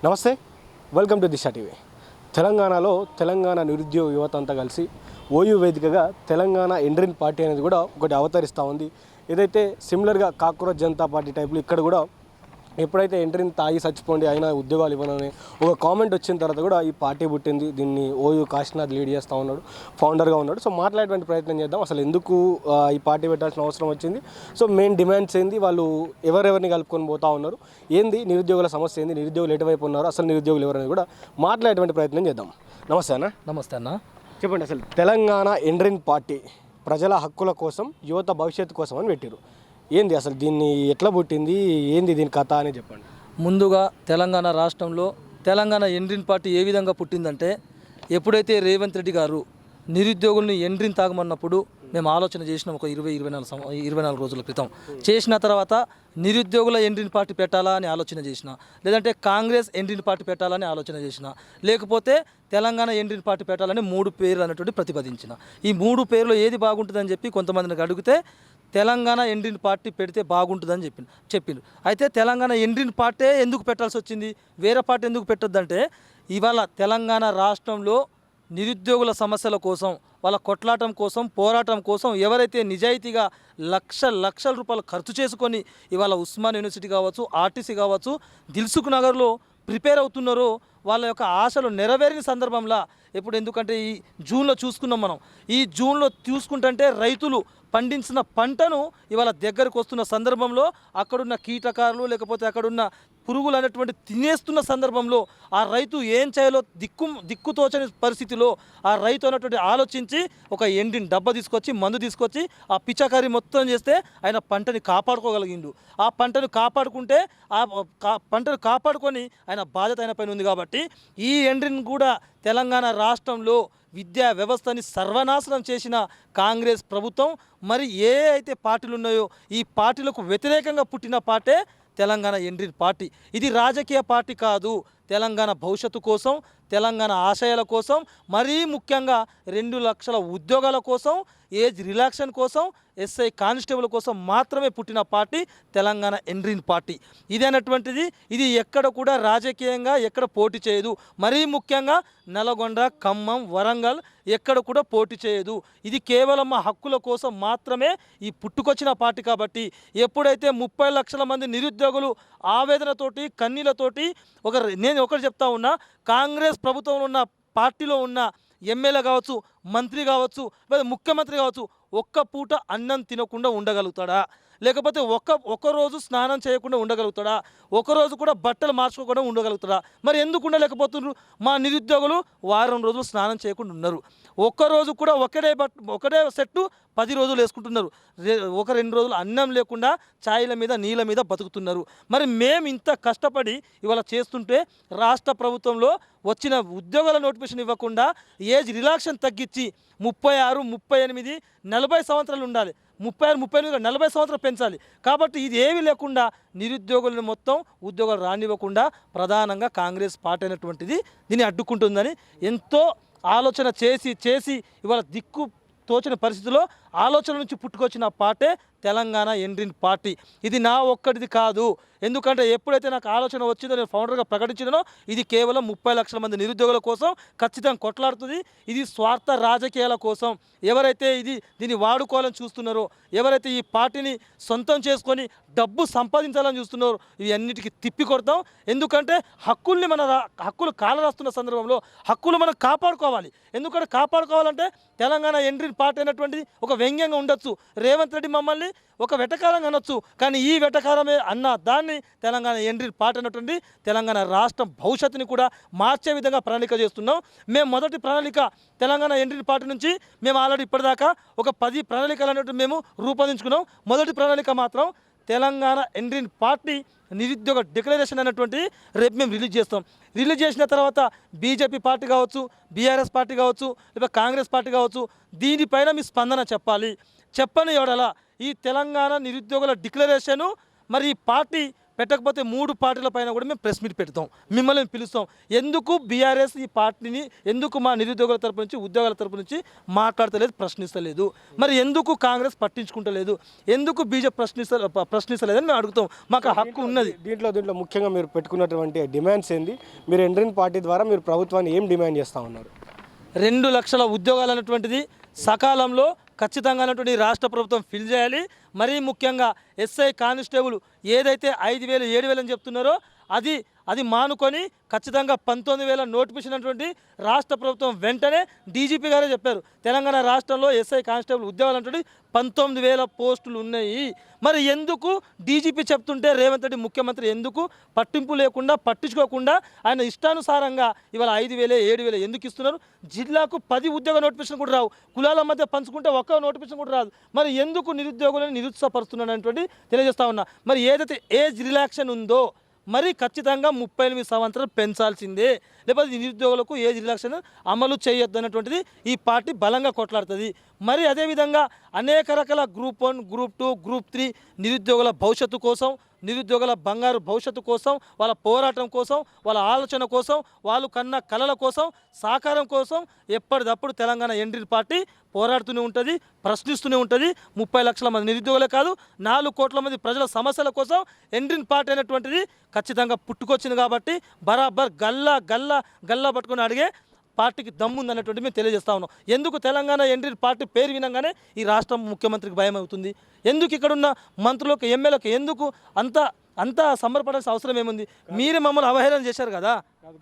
నమస్తే, welcome to Disha TV. తెలంగాణలో తెలంగాణ నిరుద్యోగ యువత అంతా కలిసి ఓయూ వేదికగా తెలంగాణ ఎండ్రిన్ పార్టీ అనేది కూడా ఒకటి అవతరిస్తూ ఉంది. ఏదైతే సిమిలర్గా కాక్రోచ్ జనతా పార్టీ టైప్లో ఇక్కడ కూడా ఎప్పుడైతే ఎంట్రీని తాగి చచ్చిపోండి అయినా ఉద్యోగాలు ఇవ్వనని ఒక కామెంట్ వచ్చిన తర్వాత కూడా ఈ పార్టీ పుట్టింది. దీన్ని ఓయూ కాశీనాథ్ లీడ్ చేస్తూ ఉన్నాడు, ఫౌండర్గా ఉన్నాడు. సో మాట్లాడేటువంటి ప్రయత్నం చేద్దాం. అసలు ఎందుకు ఈ పార్టీ పెట్టాల్సిన అవసరం వచ్చింది, సో మెయిన్ డిమాండ్స్ ఏంది, వాళ్ళు ఎవరెవరిని కలుపుకొని పోతూ ఉన్నారు, ఏంది నిరుద్యోగుల సమస్య ఏంది, నిరుద్యోగులు ఎటువైపు ఉన్నారు, అసలు నిరుద్యోగులు ఎవరని కూడా మాట్లాడేటువంటి ప్రయత్నం చేద్దాం. నమస్తే అన్న. నమస్తే అన్న. చెప్పండి, అసలు తెలంగాణ ఎండ్రిన్ పార్టీ ప్రజల హక్కుల కోసం, యువత భవిష్యత్తు కోసం అని పెట్టారు. ఏంది అసలు, దీన్ని ఎట్లా పుట్టింది, ఏంది దీని కథ అని చెప్పండి. ముందుగా తెలంగాణ రాష్ట్రంలో తెలంగాణ ఎండ్రిన్ పార్టీ ఏ విధంగా పుట్టిందంటే, ఎప్పుడైతే రేవంత్ రెడ్డి గారు నిరుద్యోగుల్ని ఎండ్రిన్ తాగమన్నప్పుడు మేము ఆలోచన చేసినాం ఒక 24 రోజుల క్రితం. చేసిన తర్వాత నిరుద్యోగుల ఎండ్రిన్ పార్టీ పెట్టాలా అని ఆలోచన చేసిన, లేదంటే కాంగ్రెస్ ఎండ్రిన్ పార్టీ పెట్టాలని ఆలోచన చేసిన, లేకపోతే తెలంగాణ ఎండ్రిన్ పార్టీ పెట్టాలని 3 పేర్లు అన్నటువంటి ప్రతిపాదించిన. ఈ 3 పేర్లు ఏది బాగుంటుందని చెప్పి కొంతమందిని అడిగితే తెలంగాణ ఎండ్రిన్ పార్టీ పెడితే బాగుంటుందని చెప్పిండు. అయితే తెలంగాణ ఎండ్రిన్ పార్టీ ఎందుకు పెట్టాల్సి వచ్చింది, వేరే పార్టీ ఎందుకు పెట్టొద్దంటే, ఇవాళ తెలంగాణ రాష్ట్రంలో నిరుద్యోగుల సమస్యల కోసం, వాళ్ళ కొట్లాటం కోసం, పోరాటం కోసం ఎవరైతే నిజాయితీగా లక్షల రూపాయలు ఖర్చు చేసుకొని ఇవాళ ఉస్మాన్ యూనివర్సిటీ కావచ్చు, ఆర్టీసీ కావచ్చు, దిల్సుఖ్ నగర్లో ప్రిపేర్ అవుతున్నారో వాళ్ళ యొక్క ఆశలు నెరవేరిన సందర్భంలో ఇప్పుడు, ఎందుకంటే ఈ జూన్లో చూసుకున్నాం మనం, ఈ జూన్లో చూసుకుంటుంటే రైతులు పండించిన పంటను ఇవాళ దగ్గరకు వస్తున్న సందర్భంలో అక్కడున్న కీటకారులు లేకపోతే అక్కడున్న పురుగులు అనేటువంటి తినేస్తున్న సందర్భంలో ఆ రైతు ఏం చేయాలో దిక్కుతోచని పరిస్థితిలో ఆ రైతు అన్నటువంటి ఆలోచించి ఒక ఎండిన డబ్బా తీసుకొచ్చి, మందు తీసుకొచ్చి ఆ పిచ్చకారి మొత్తం చేస్తే ఆయన పంటని కాపాడుకోగలిగిండు. ఆ పంటను కాపాడుకుంటే పంటను కాపాడుకొని ఆయన బాధ్యత ఆయన పైన ఉంది. కాబట్టి ఈ ఎండ్రిన్ కూడా తెలంగాణ రాష్ట్రంలో విద్యా వ్యవస్థని సర్వనాశనం చేసిన కాంగ్రెస్ ప్రభుత్వం, మరి ఏ అయితే పార్టీలు ఉన్నాయో ఈ పార్టీలకు వ్యతిరేకంగా పుట్టిన పార్టీ తెలంగాణ ఎండ్రిన్ పార్టీ. ఇది రాజకీయ పార్టీ కాదు, తెలంగాణ భవిష్యత్తు కోసం, తెలంగాణ ఆశయాల కోసం, మరీ ముఖ్యంగా 2 లక్షల ఉద్యోగాల కోసం, ఏజ్ రిలాక్షన్ కోసం, ఎస్ఐ కానిస్టేబుల్ కోసం మాత్రమే పుట్టిన పార్టీ తెలంగాణ ఎండ్రిన్ పార్టీ. ఇదైనటువంటిది ఇది ఎక్కడ కూడా రాజకీయంగా ఎక్కడ పోటీ చేయదు. మరీ ముఖ్యంగా నల్గొండ, ఖమ్మం, వరంగల్ ఎక్కడ కూడా పోటీ చేయదు. ఇది కేవలం మా హక్కుల కోసం మాత్రమే ఈ పుట్టుకొచ్చిన పార్టీ. కాబట్టి ఎప్పుడైతే 30 లక్షల మంది నిరుద్యోగులు ఆవేదనతోటి, కన్నీళ్లతోటి నేను ఒకటి చెప్తా ఉన్నా, కాంగ్రెస్ ప్రభుత్వంలో ఉన్న పార్టీలో ఉన్న ఎమ్మెల్యే కావచ్చు, మంత్రి కావచ్చు, లేదా ముఖ్యమంత్రి కావచ్చు, ఒక్క పూట అన్నం తినకుండా ఉండగలుగుతాడా, లేకపోతే ఒక రోజు స్నానం చేయకుండా ఉండగలుగుతాడా, ఒకరోజు కూడా బట్టలు మార్చుకోకుండా ఉండగలుగుతాడా? మరి ఎందుకు ఉండలేకపోతున్నారు? మా నిరుద్యోగులు వారం రోజులు స్నానం చేయకుండా ఉన్నారు. ఒక్కరోజు కూడా ఒకటే సెట్టు 10 రోజులు వేసుకుంటున్నారు. 1-2 రోజులు అన్నం లేకుండా ఛాయల మీద నీళ్ళ మీద బతుకుతున్నారు. మరి మేము ఇంత కష్టపడి ఇవాళ చేస్తుంటే రాష్ట్ర ప్రభుత్వంలో వచ్చిన ఉద్యోగాల నోటిఫికేషన్ ఇవ్వకుండా ఏజ్ రిలాక్షన్ తగ్గించి 36, 38, 40 సంవత్సరాలు ఉండాలి, 36, 38, 40 సంవత్సరాలు పెంచాలి. కాబట్టి ఇది ఏమీ లేకుండా నిరుద్యోగులను మొత్తం ఉద్యోగాలు రానివ్వకుండా ప్రధానంగా కాంగ్రెస్ పార్టీ అయినటువంటిది దీన్ని అడ్డుకుంటుందని ఎంతో ఆలోచన చేసి ఇవాళ దిక్కు తోచిన పరిస్థితిలో ఆలోచన నుంచి పుట్టుకొచ్చిన పార్టీ తెలంగాణ ఎండ్రిన్ పార్టీ. ఇది నా ఒక్కటిది కాదు, ఎందుకంటే ఎప్పుడైతే నాకు ఆలోచన వచ్చిందో నేను ఫౌండర్గా ప్రకటించినో ఇది కేవలం 30 లక్షల మంది నిరుద్యోగుల కోసం ఖచ్చితంగా కొట్లాడుతుంది. ఇది స్వార్థ రాజకీయాల కోసం ఎవరైతే దీన్ని వాడుకోవాలని చూస్తున్నారో, ఎవరైతే ఈ పార్టీని సొంతం చేసుకొని డబ్బు సంపాదించాలని చూస్తున్నారో ఇవి అన్నిటికీ తిప్పి కొడతాం. ఎందుకంటే హక్కులు కాలరాస్తున్న సందర్భంలో హక్కులు మనం కాపాడుకోవాలి. ఎందుకంటే కాపాడుకోవాలంటే తెలంగాణ ఎండ్రిన్ పార్టీ అనేటువంటిది ఒక వ్యంగ్యంగా ఉండొచ్చు, రేవంత్ రెడ్డి మమ్మల్ని ఒక వెటకారంగా అనొచ్చు, కానీ ఈ వెటకారమే అన్న దాన్ని తెలంగాణ ఎండ్రిన్ పార్టీ అన్నటువంటి తెలంగాణ రాష్ట్రం భవిష్యత్తుని కూడా మార్చే విధంగా ప్రణాళిక చేస్తున్నాం. మేము మొదటి ప్రణాళిక తెలంగాణ ఎండ్రిన్ పార్టీ నుంచి మేము ఆల్రెడీ ఇప్పటిదాకా ఒక 10 ప్రణాళికలు అనేటువంటి మేము రూపొందించుకున్నాం. మొదటి ప్రణాళిక మాత్రం తెలంగాణ ఎండ్రిన్ పార్టీ నిరుద్యోగ డిక్లరేషన్ అనేటువంటి రేపు మేము రిలీజ్ చేస్తాం. రిలీజ్ చేసిన తర్వాత బీజేపీ పార్టీ కావచ్చు, బీఆర్ఎస్ పార్టీ కావచ్చు, లేదా కాంగ్రెస్ పార్టీ కావచ్చు, దీనిపైన మీ స్పందన చెప్పాలి. చెప్పని ఎవడలా ఈ తెలంగాణ నిరుద్యోగుల డిక్లరేషను మరి ఈ పార్టీ పెట్టకపోతే 3 పార్టీల పైన కూడా మేము ప్రెస్ మీట్ పెడతాం, మిమ్మల్ని పిలుస్తాం. ఎందుకు బీఆర్ఎస్ ఈ పార్టీని ఎందుకు మా నిరుద్యోగుల తరపు నుంచి ఉద్యోగాల తరపు నుంచి మాట్లాడతలేదు, ప్రశ్నిస్తలేదు? మరి ఎందుకు కాంగ్రెస్ పట్టించుకుంటలేదు? ఎందుకు బీజేపీ ప్రశ్నిస్తలేదని మేము అడుగుతాం. మాకు హక్కు ఉన్నది. దీంట్లో ముఖ్యంగా మీరు పెట్టుకున్నటువంటి డిమాండ్స్ ఏంది? మీరు ఎండ్రిన్ పార్టీ ద్వారా మీరు ప్రభుత్వాన్ని ఏం డిమాండ్ చేస్తూ ఉన్నారు? 2 లక్షల ఉద్యోగాలు అనేటువంటిది సకాలంలో ఖచ్చితంగా అనేటువంటి రాష్ట్ర ప్రభుత్వం ఫిల్ చేయాలి. మరీ ముఖ్యంగా ఎస్ఐ కానిస్టేబుల్ ఏదైతే 5,000 7,000 అని చెప్తున్నారో అది మానుకొని ఖచ్చితంగా 19,000 నోటిఫికేషన్ అటువంటి రాష్ట్ర ప్రభుత్వం వెంటనే డీజీపీ గారే చెప్పారు. తెలంగాణ రాష్ట్రంలో ఎస్ఐ కానిస్టేబుల్ ఉద్యోగాలు అంటే 19,000 పోస్టులు ఉన్నాయి. మరి ఎందుకు డీజీపీ చెప్తుంటే రేవంత్ రెడ్డి ముఖ్యమంత్రి ఎందుకు పట్టింపు లేకుండా పట్టించుకోకుండా ఆయన ఇష్టానుసారంగా ఇవాళ 5,000 7,000 ఎందుకు ఇస్తున్నారు? జిల్లాకు 10 ఉద్యోగ నోటిఫికేషన్ కూడా రావు, కులాల మధ్య పంచుకుంటే ఒక్క నోటిఫికేషన్ కూడా రాదు. మరి ఎందుకు నిరుద్యోగులను నిరుత్సాహపరుస్తున్నాడు అనేటువంటి తెలియజేస్తా ఉన్నా. మరి ఏదైతే ఏజ్ రిలాక్షన్ ఉందో మరి ఖచ్చితంగా 38 సంవత్సరాలు పెంచాల్సిందే, లేకపోతే నిరుద్యోగులకు ఏజ్ రిలాక్షన్ అమలు చేయొద్దు అన్నటువంటిది ఈ పార్టీ బలంగా కొట్లాడుతుంది. మరి అదేవిధంగా అనేక రకాల గ్రూప్ 1 గ్రూప్ 2 గ్రూప్ 3 నిరుద్యోగుల భవిష్యత్తు కోసం, నిరుద్యోగుల బంగారు భవిష్యత్తు కోసం, వాళ్ళ పోరాటం కోసం, వాళ్ళ ఆలోచన కోసం, వాళ్ళు కన్న కళల కోసం, సాకారం కోసం ఎప్పటికప్పుడు తెలంగాణ ఎండ్రిన్ పార్టీ పోరాడుతూనే ఉంటుంది, ప్రశ్నిస్తూనే ఉంటుంది. 30 లక్షల మంది నిరుద్యోగులే కాదు, 4 కోట్ల మంది ప్రజల సమస్యల కోసం ఎండ్రిన్ పార్టీ అనేటువంటిది ఖచ్చితంగా పుట్టుకొచ్చింది. కాబట్టి బరాబర్ గల్లా పట్టుకొని అడిగే పార్టీకి దమ్ముందన్నటువంటి మేము తెలియజేస్తా ఉన్నాం. ఎందుకు తెలంగాణ ఎండ్రిన్ పార్టీ పేరు వినంగానే ఈ రాష్ట్రం ముఖ్యమంత్రికి భయం అవుతుంది? ఎందుకు ఇక్కడున్న మంత్రులకు ఎమ్మెల్యేలకు ఎందుకు అంత సంబరపడాల్సిన అవసరం ఏముంది? మీరే మమ్మల్ని అవహేళన చేశారు కదా.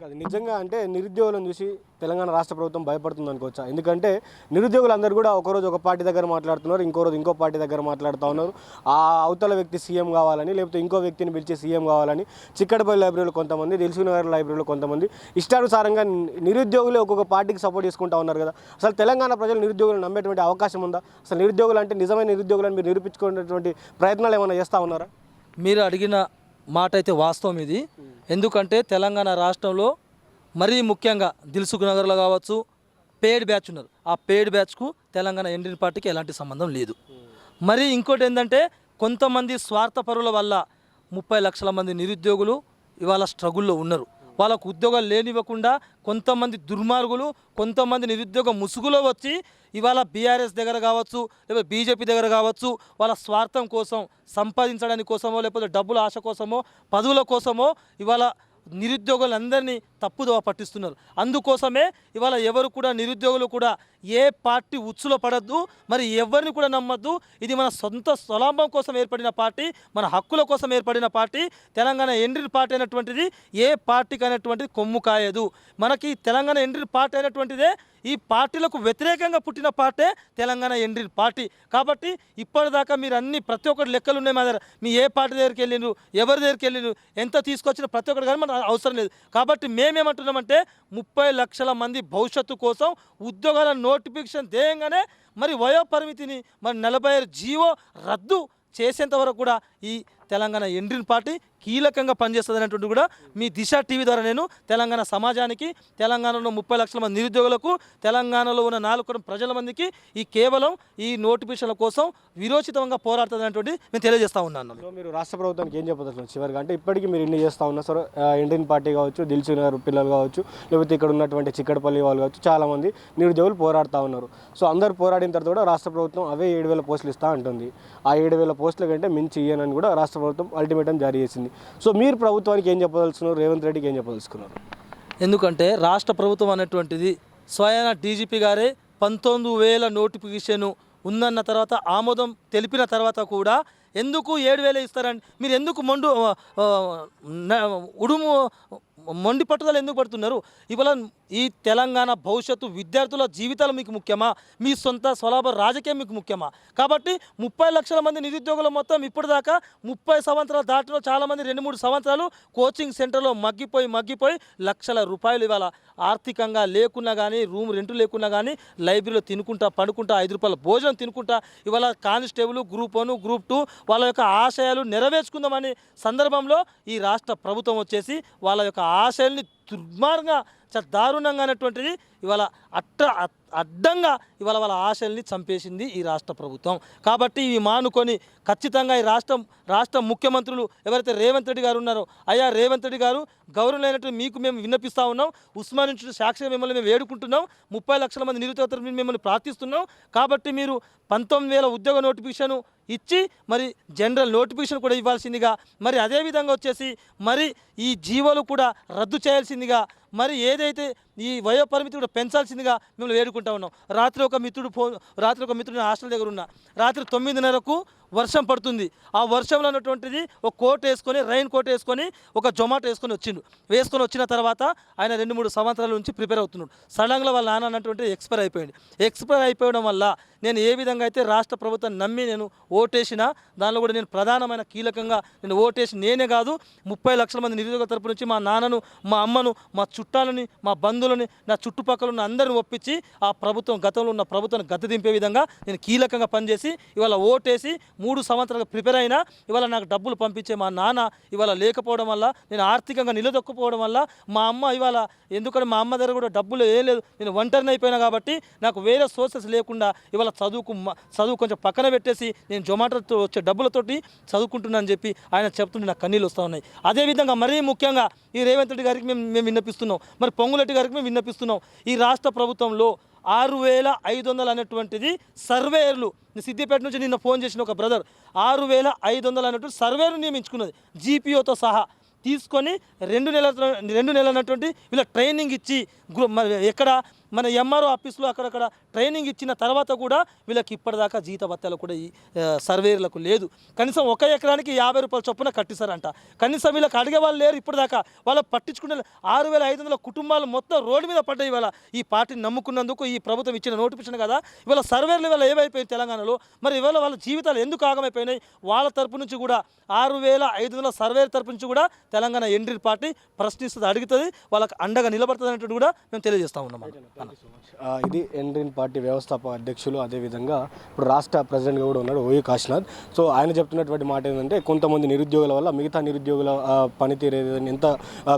కాదు నిజంగా అంటే నిరుద్యోగులను చూసి తెలంగాణ రాష్ట్ర ప్రభుత్వం భయపడుతుంది అనుకోవచ్చా? ఎందుకంటే నిరుద్యోగులందరూ కూడా ఒకరోజు ఒక పార్టీ దగ్గర మాట్లాడుతున్నారు, ఇంకో రోజు ఇంకో పార్టీ దగ్గర మాట్లాడుతూ ఉన్నారు. ఆ అవతల వ్యక్తి సీఎం కావాలని, లేకపోతే ఇంకో వ్యక్తిని పిలిచి సీఎం కావాలని చిక్కడపల్లి లైబ్రరీలో కొంతమంది, దిల్సుఖ్నగర్ లైబ్రరీలో కొంతమంది ఇష్టానుసారంగా నిరుద్యోగులే ఒక్కొక్క పార్టీకి సపోర్ట్ చేసుకుంటూ ఉన్నారు కదా. అసలు తెలంగాణ ప్రజలు నిరుద్యోగులను నమ్మేటువంటి అవకాశం ఉందా? అసలు నిరుద్యోగులు అంటే నిజమైన నిరుద్యోగులను మీరు నిరూపించుకునేటువంటి ప్రయత్నాలు ఏమైనా చేస్తూ ఉన్నారా? మీరు అడిగిన మాట అయితే వాస్తవం ఇది. ఎందుకంటే తెలంగాణ రాష్ట్రంలో మరీ ముఖ్యంగా దిల్సుఖ్నగర్లో కావచ్చు పేడ్ బ్యాచ్ ఉన్నారు. ఆ పేడ్ బ్యాచ్కు తెలంగాణ ఎండ్రిన్ పార్టీకి ఎలాంటి సంబంధం లేదు. మరి ఇంకోటి ఏంటంటే కొంతమంది స్వార్థపరుల వల్ల 30 లక్షల మంది నిరుద్యోగులు ఇవాళ స్ట్రగుల్లో ఉన్నారు. వాళ్ళకు ఉద్యోగాలు లేనివ్వకుండా కొంతమంది దుర్మార్గులు, కొంతమంది నిరుద్యోగ ముసుగులో వచ్చి ఇవాళ బీఆర్ఎస్ దగ్గర కావచ్చు, లేకపోతే బీజేపీ దగ్గర కావచ్చు, వాళ్ళ స్వార్థం కోసం సంపాదించడానికి కోసమో, లేకపోతే డబ్బుల ఆశ కోసమో, పదవుల కోసమో ఇవాళ నిరుద్యోగులందరినీ తప్పుదోవ పట్టిస్తున్నారు. అందుకోసమే ఇవాళ ఎవరు కూడా నిరుద్యోగులు కూడా ఏ పార్టీ ఉచ్చులో పడద్దు, మరి ఎవరిని కూడా నమ్మద్దు. ఇది మన సొంత స్వలాభం కోసం ఏర్పడిన పార్టీ, మన హక్కుల కోసం ఏర్పడిన పార్టీ. తెలంగాణ ఎండ్రిన్ పార్టీ అయినటువంటిది ఏ పార్టీకి అయినటువంటిది కొమ్ము కాయదు. మనకి తెలంగాణ ఎండ్రిన్ పార్టీ అయినటువంటిదే ఈ పార్టీలకు వ్యతిరేకంగా పుట్టిన పార్టీ తెలంగాణ ఎండ్రిన్ పార్టీ. కాబట్టి ఇప్పటిదాకా మీరు అన్ని ప్రతి ఒక్కటి లెక్కలు ఉన్నాయి మా దగ్గర. మీ ఏ పార్టీ దగ్గరికి వెళ్ళిండ్రు, ఎవరి దగ్గరికి వెళ్ళిండ్రు, ఎంత తీసుకొచ్చిన ప్రతి ఒక్కటి కానీ మనకు అవసరం లేదు. కాబట్టి మేమేమంటున్నామంటే 30 లక్షల మంది భవిష్యత్తు కోసం ఉద్యోగాల నోటిఫికేషన్ ధ్యేయంగానే మరి వయోపరిమితిని మరి 45 జీవో రద్దు చేసేంత వరకు కూడా ఈ తెలంగాణ ఎండ్రిన్ పార్టీ కీలకంగా పనిచేస్తుంది అనేటువంటి కూడా మీ దిశ టీవీ ద్వారా నేను తెలంగాణ సమాజానికి, తెలంగాణలో 30 లక్షల మంది నిరుద్యోగులకు, తెలంగాణలో ఉన్న 4 కోట్ల ప్రజల మందికి ఈ కేవలం ఈ నోటిఫికేషన్ల కోసం విరోచితంగా పోరాడుతుంది అనేటువంటి నేను తెలియజేస్తా ఉన్నాను. సో మీరు రాష్ట్ర ప్రభుత్వానికి ఏం చెప్పదలుచున్నారు చివరిగా? అంటే ఇప్పటికీ మీరు ఇన్ని చేస్తూ ఉన్నారు సార్, ఎండ్రిన్ పార్టీ కావచ్చు, దిల్సుఖ్నగర్ పిల్లలు కావచ్చు, లేకపోతే ఇక్కడ ఉన్నటువంటి చిక్కడపల్లి వాళ్ళు కావచ్చు, చాలామంది నిరుద్యోగులు పోరాడుతూ ఉన్నారు. సో అందరు పోరాడిన తర్వాత కూడా రాష్ట్ర ప్రభుత్వం అవే 7,000 పోస్టులు ఇస్తూ ఉంటుంది. ఆ 7,000 పోస్టుల కంటే మించి ఇయ్యనని కూడా రాష్ట్ర ప్రభుత్వం అల్టిమేటం జారీ చేసింది. సో మీరు ప్రభుత్వానికి ఏం చెప్పదలుచుకున్నారు? రేవంత్ రెడ్డికి ఏం చెప్పదలుచుకున్నారు? ఎందుకంటే రాష్ట్ర ప్రభుత్వం అనేటువంటిది స్వయాన డీజీపీ గారే 19,000 నోటిఫికేషన్ ఉందన్న తర్వాత ఆమోదం తెలిపిన తర్వాత కూడా ఎందుకు 7,000 ఇస్తారండి? మీరు ఎందుకు మొండి పట్టుదల ఎందుకు పడుతున్నారు? ఇవాళ ఈ తెలంగాణ భవిష్యత్తు విద్యార్థుల జీవితాలు మీకు ముఖ్యమా? మీ సొంత స్వలాభ రాజకీయం మీకు ముఖ్యమా? కాబట్టి 30 లక్షల మంది నిరుద్యోగులు మొత్తం ఇప్పటిదాకా 30 సంవత్సరాలు దాటిలో చాలామంది 2-3 సంవత్సరాలు కోచింగ్ సెంటర్లో మగ్గిపోయి లక్షల రూపాయలు ఇవాళ ఆర్థికంగా లేకున్నా కానీ, రూమ్ రెంట్ లేకున్నా కానీ, లైబ్రరీలో తినుకుంటా పడుకుంటా 5 రూపాయల భోజనం తినుకుంటా ఇవాళ కానిస్టేబుల్ గ్రూప్ 1 గ్రూప్ 2 వాళ్ళ యొక్క ఆశయాలు నెరవేర్చుకుందామని సందర్భంలో ఈ రాష్ట్ర ప్రభుత్వం వచ్చేసి వాళ్ళ యొక్క ఆశయాల్ని దుర్మార్గంగా దారుణంగా అనేటువంటిది ఇవాళ అడ్డంగా ఇవాళ వాళ్ళ ఆశల్ని చంపేసింది ఈ రాష్ట్ర ప్రభుత్వం. కాబట్టి ఇవి మానుకొని ఖచ్చితంగా ఈ రాష్ట్ర ముఖ్యమంత్రులు ఎవరైతే రేవంత్ రెడ్డి గారు ఉన్నారో, అయ్యా రేవంత్ రెడ్డి గారు గౌరవమైనట్టు మీకు మేము విన్నపిస్తూ ఉన్నాం, ఉస్మాన్ ఇన్స్టిట్యూట్ సాక్షిగా మిమ్మల్ని మేము వేడుకుంటున్నాం, 30 లక్షల మంది నిరుద్యోగుల మిమ్మల్ని ప్రార్థిస్తున్నాం. కాబట్టి మీరు 19,000 ఉద్యోగ నోటిఫికేషన్ ఇచ్చి మరి జనరల్ నోటిఫికేషన్ కూడా ఇవ్వాల్సిందిగా, మరి అదేవిధంగా వచ్చేసి మరి ఈ జీవోలు కూడా రద్దు చేయాల్సిందిగా, మరి ఏదైతే ఈ వయో పరిమితి కూడా పెంచాల్సిందిగా మిమ్మల్ని వేడుకుంటా ఉన్నాం. రాత్రి ఒక మిత్రుడు హాస్టల్ దగ్గర ఉన్న రాత్రి 9:30కు వర్షం పడుతుంది. ఆ వర్షంలో ఉన్నటువంటిది ఒక కోట్ వేసుకొని, రైన్ కోట్ వేసుకొని, ఒక జొమాటో వేసుకొని వచ్చిన తర్వాత ఆయన 2-3 సంవత్సరాల నుంచి ప్రిపేర్ అవుతున్నాడు. సడన్గా వాళ్ళ నాన్న అన్నటువంటి ఎక్స్పైర్ అయిపోవడం వల్ల నేను ఏ విధంగా అయితే రాష్ట్ర ప్రభుత్వాన్ని నమ్మి నేను ఓటేసిన, దానిలో కూడా నేను ప్రధానమైన కీలకంగా నేను ఓటేసి నేనే కాదు 30 లక్షల మంది నిరుద్యోగుల తరపు నుంచి మా నాన్నను, మా అమ్మను, మా చుట్టాలని, మా బంధువులని, నా చుట్టుపక్కల ఉన్న అందరిని ఒప్పించి ఆ ప్రభుత్వం గతంలో ఉన్న ప్రభుత్వాన్ని గద్దె దింపే విధంగా నేను కీలకంగా పనిచేసి ఇవాళ ఓటేసి 3 సంవత్సరాలు ప్రిపేర్ అయినా ఇవాళ నాకు డబ్బులు పంపించే మా నాన్న ఇవాళ లేకపోవడం వల్ల, నేను ఆర్థికంగా నిలదొక్కుపోవడం వల్ల, మా అమ్మ ఇవాళ ఎందుకంటే మా అమ్మ దగ్గర కూడా డబ్బులు ఏం లేదు, నేను ఒంటరిని అయిపోయినా కాబట్టి నాకు వేరే సోర్సెస్ లేకుండా ఇవాళ చదువు కొంచెం పక్కన పెట్టేసి నేను జొమాటోతో వచ్చే డబ్బులతోటి చదువుకుంటున్నానని చెప్పి ఆయన చెప్తుంటే నాకు కన్నీళ్ళు వస్తూ ఉన్నాయి. అదేవిధంగా మరీ ముఖ్యంగా ఈ రేవంత్ రెడ్డి గారికి మేము విన్నపిస్తున్నాం, మరి పొంగులెట్టి గారికి మేము విన్నపిస్తున్నాం. ఈ రాష్ట్ర ప్రభుత్వంలో 6,500 అనేటువంటిది సర్వేయర్లు, సిద్దిపేట నుంచి నిన్న ఫోన్ చేసిన ఒక బ్రదర్ 6,500 అనేటువంటి సర్వేయర్లు నియమించుకున్నది జీపీఓతో సహా తీసుకొని 2 నెలలు అన్నటువంటి వీళ్ళ ట్రైనింగ్ ఇచ్చి ఎక్కడ మన ఎంఆర్ఓ ఆఫీస్లో అక్కడక్కడ ట్రైనింగ్ ఇచ్చిన తర్వాత కూడా వీళ్ళకి ఇప్పటిదాకా జీతభత్యాలు కూడా ఈ సర్వేయర్లకు లేదు. కనీసం 1 ఎకరానికి 50 రూపాయల చొప్పున కట్టిస్తారంట. కనీసం వీళ్ళకి అడిగే వాళ్ళు లేరు ఇప్పటిదాకా. వాళ్ళు పట్టించుకునే 6,500 కుటుంబాలు మొత్తం రోడ్డు మీద పడ్డాయి. ఇవాళ ఈ పార్టీని నమ్ముకున్నందుకు ఈ ప్రభుత్వం ఇచ్చిన నోటిఫికేషన్ కదా ఇవాళ సర్వేర్లు ఇవాళ ఏమైపోయింది తెలంగాణలో, మరి ఇవాళ వాళ్ళ జీవితాలు ఎందుకు ఆగమైపోయినాయి? వాళ్ళ తరపు నుంచి కూడా 6,500 సర్వేర్ తరపు నుంచి కూడా తెలంగాణ ఎండ్రీ పార్టీ ప్రశ్నిస్తుంది, అడుగుతుంది, వాళ్ళకి అండగా నిలబడుతుంది అనేటువంటి కూడా మేము తెలియజేస్తా ఉన్నాం. ఇది ఎండ్రీన్ పార్టీ వ్యవస్థాపక అధ్యక్షులు, అదేవిధంగా ఇప్పుడు రాష్ట్ర ప్రెసిడెంట్గా కూడా ఉన్నాడు ఓయూ కాశీనాథ్. సో ఆయన చెప్తున్నటువంటి మాట ఏంటంటే కొంతమంది నిరుద్యోగుల వల్ల మిగతా నిరుద్యోగుల పనితీరు ఏదైనా ఎంత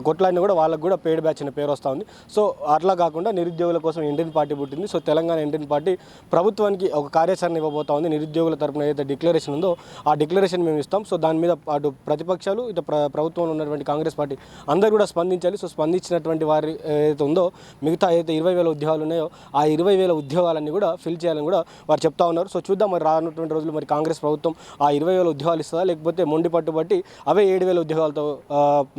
కొట్లాడినా కూడా వాళ్ళకు కూడా పేడ్ బ్యాచ్ అనే పేరు వస్తూ ఉంది. సో అట్లా కాకుండా నిరుద్యోగుల కోసం ఎండ్రీన్ పార్టీ పుట్టింది. సో తెలంగాణ ఎండ్రీన్ పార్టీ ప్రభుత్వానికి ఒక కార్యాచరణ ఇవ్వబోతా ఉంది. నిరుద్యోగుల తరపున ఏదైతే డిక్లరేషన్ ఉందో ఆ డిక్లరేషన్ మేము ఇస్తాం. సో దాని మీద అటు ప్రతిపక్షాలు ఇటు ప్రభుత్వంలో ఉన్నటువంటి కాంగ్రెస్ పార్టీ అందరూ కూడా స్పందించాలి. సో స్పందించినటువంటి వారి ఏదైతే ఉందో మిగతా ఏదైతే 20,000 ఉద్యోగాలు ఉన్నాయో ఆ 20,000 ఉద్యోగాలన్నీ కూడా ఫిల్ చేయాలని కూడా వారు చెప్తా ఉన్నారు. సో చూద్దాం మరి రానున్నటువంటి రోజులు మరి కాంగ్రెస్ ప్రభుత్వం ఆ 20,000 ఉద్యోగాలు ఇస్తుందా, లేకపోతే మొండి పట్టుబట్టి అవే 7,000 ఉద్యోగాలతో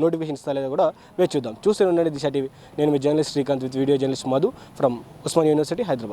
నోటిఫికేషన్ ఇస్తా లేదా కూడా వేచి చూద్దాం. చూస్తూనే ఉండండి దిశ టీవీ. నేను మీ journalist Srikanth with video journalist Madhu from Osmania university, Hyderabad.